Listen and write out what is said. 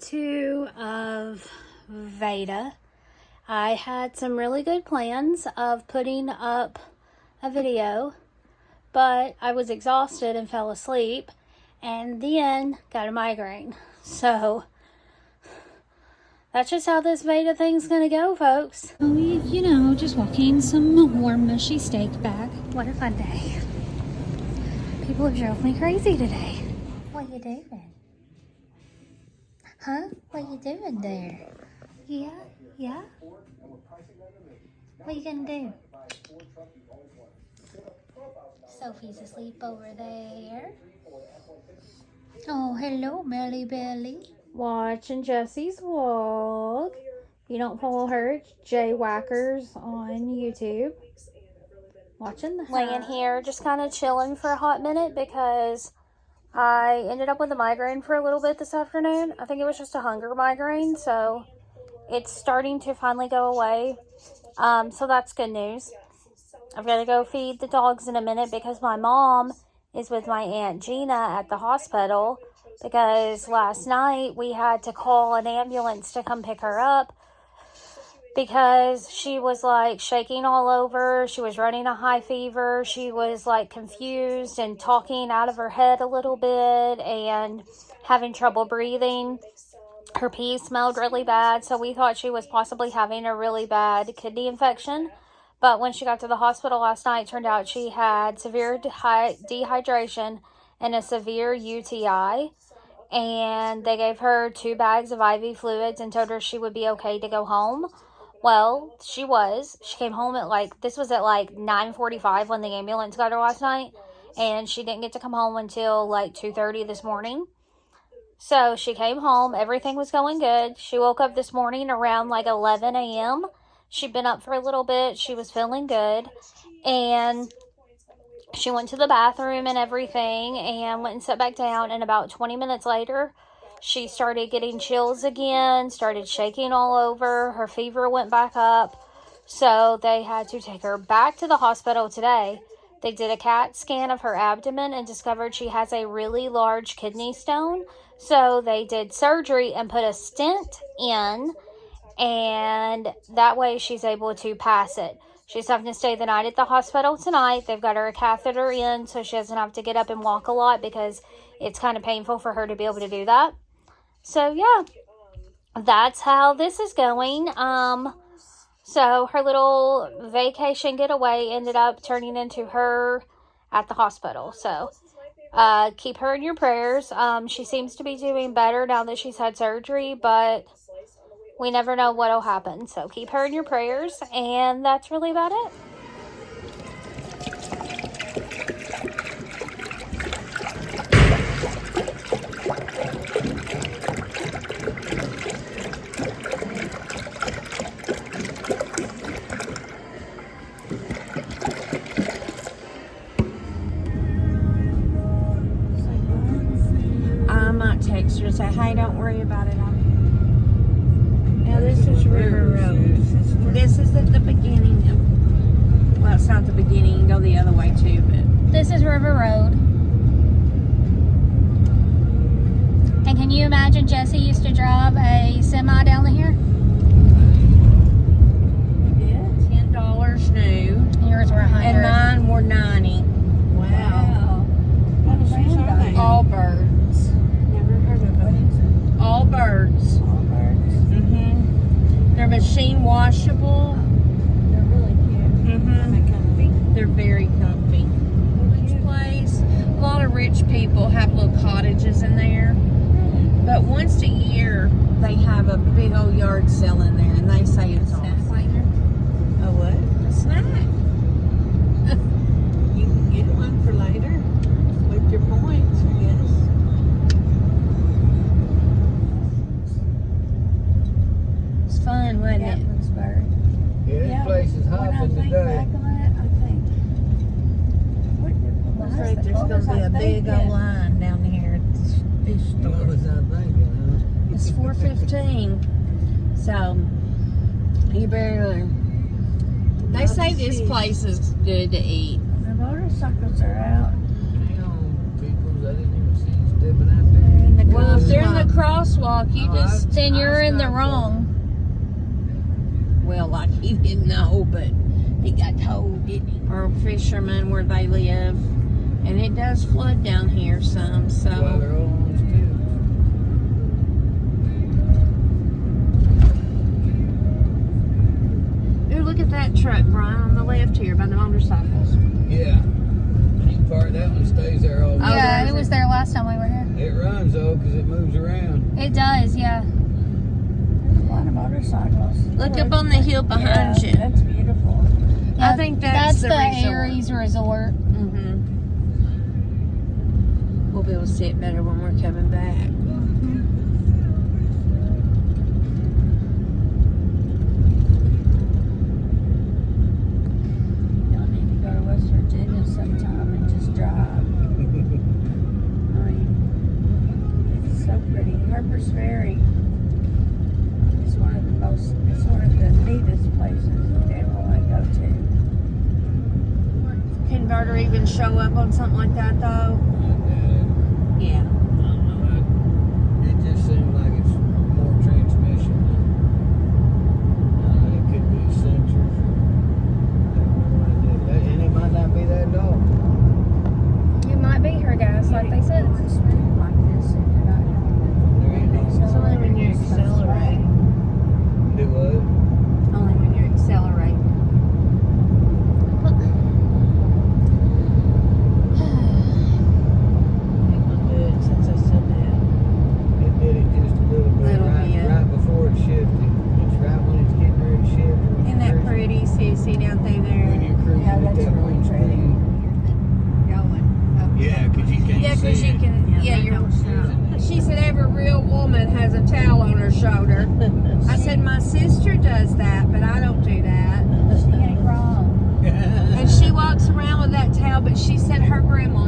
2 of VEDA. I had some really good plans of putting up a video, but I was exhausted and fell asleep, and then got a migraine. So that's just how this VEDA thing's gonna go, folks. You know, just walking some warm mushy steak back. What a fun day. People have drove me crazy today. What you doing? Huh? What you doing there? Yeah? Yeah? What you gonna do? Sophie's asleep over there. Oh, hello, Melly Belly. Watching Jessie's vlog. If you don't follow her, it's Jaywhackers on YouTube. Watching the laying here, just kind of chilling for a hot minute because I ended up with a migraine for a little bit this afternoon. I think it was just a hunger migraine, so it's starting to finally go away. So that's good news. I've got to go feed the dogs in a minute because my mom is with my Aunt Gina at the hospital because last night we had to call an ambulance to come pick her up because she was like shaking all over. She was running a high fever. She was like confused and talking out of her head a little bit and having trouble breathing. Her pee smelled really bad, so we thought she was possibly having a really bad kidney infection. But when she got to the hospital last night, it turned out she had severe dehydration and a severe UTI. And they gave her 2 bags of IV fluids and told her she would be okay to go home. Well, she was. She came home at this was at 9:45 when the ambulance got her last night. And she didn't get to come home until 2:30 this morning. So she came home. Everything was going good. She woke up this morning around 11 a.m. She'd been up for a little bit. She was feeling good. And she went to the bathroom and everything and went and sat back down. And about 20 minutes later, she started getting chills again, started shaking all over. Her fever went back up. So they had to take her back to the hospital today. They did a CAT scan of her abdomen and discovered she has a really large kidney stone. So they did surgery and put a stent in, and that way she's able to pass it. She's having to stay the night at the hospital tonight. They've got her a catheter in so she doesn't have to get up and walk a lot because it's kind of painful for her to be able to do that. So yeah, that's how this is going. So her little vacation getaway ended up turning into her at the hospital. So keep her in your prayers. She seems to be doing better now that she's had surgery, but we never know what'll happen. So keep her in your prayers, and that's really about it. I might text her and say, hey, don't worry about it. Now this is River Road. This is at the beginning of, well, it's not the beginning, you can go the other way too, but. This is River Road. And can you imagine Jessie used to drive a semi down here? Yeah, $10 new. And yours were $100. And mine were $90. Wow. What brands are they? All birds. Never heard of them. All birds. All birds. Mm-hmm. They're machine washable. They're really cute. Mm-hmm. Are they comfy? They're very comfy. This place, a lot of rich people have little cottages in there. But once a year, they have a big old yard sale in there, and they say it's awesome. A what? A snack. You can get one for later with your points, I guess. It's fun, wasn't it? Gatlinburg. Yeah, this place is When I hopping think today. back on it, I think, I'm afraid there's going to be a big old line down here at this fish What store. was I thinking, It's 4:15, so you better. They say this place is good to eat. the motorcycles are out. huh? Hang on, people, I didn't even see you stepping out there. They're in the Well, if they're in the crosswalk, you just... Then you're in the wrong. Well, like he didn't know, but he got told, didn't he? Or fishermen where they live. And it does flood down here some, so... Well, they're all on stilts. Ooh, look at that truck, Brian, on the left here by the motorcycles. Yeah. You part that one stays there all day. Yeah, it was there last time we were here. It runs though, because it moves around. It does, yeah. A lot of motorcycles. Look up on the hill behind you. That's beautiful. I think that's the resort. Aries Resort. Mm-hmm. We'll be able to see it better when we're coming back. Y'all need to go to West Virginia sometime and just drive. I mean, it's so pretty. Harper's Ferry is one of the neatest places to ever want to go to. Can Carter even show up on something like that though? Yeah. I don't know. It just seemed like it's more transmission. It could be sensors. And it might not be that dog. It might be her, guys, like they said. Like this, and you're not There ain't no. It's only when you accelerate. Do what? Only when you accelerate. It was good since I said that. It did it just a little bit Little bit. right before it shifted. It's right when it's getting ready to shift. When Isn't that you're pretty? See down through there. When you're cruising Yeah, at that's that really one pretty. speed. Going up. Yeah, because you can't Yeah, see because you it. can. Yeah, you're. She said every real woman has a towel on her shoulder. I said my sister does that, but I don't do that. She ain't wrong. And she walks around with that towel, but she said her grandma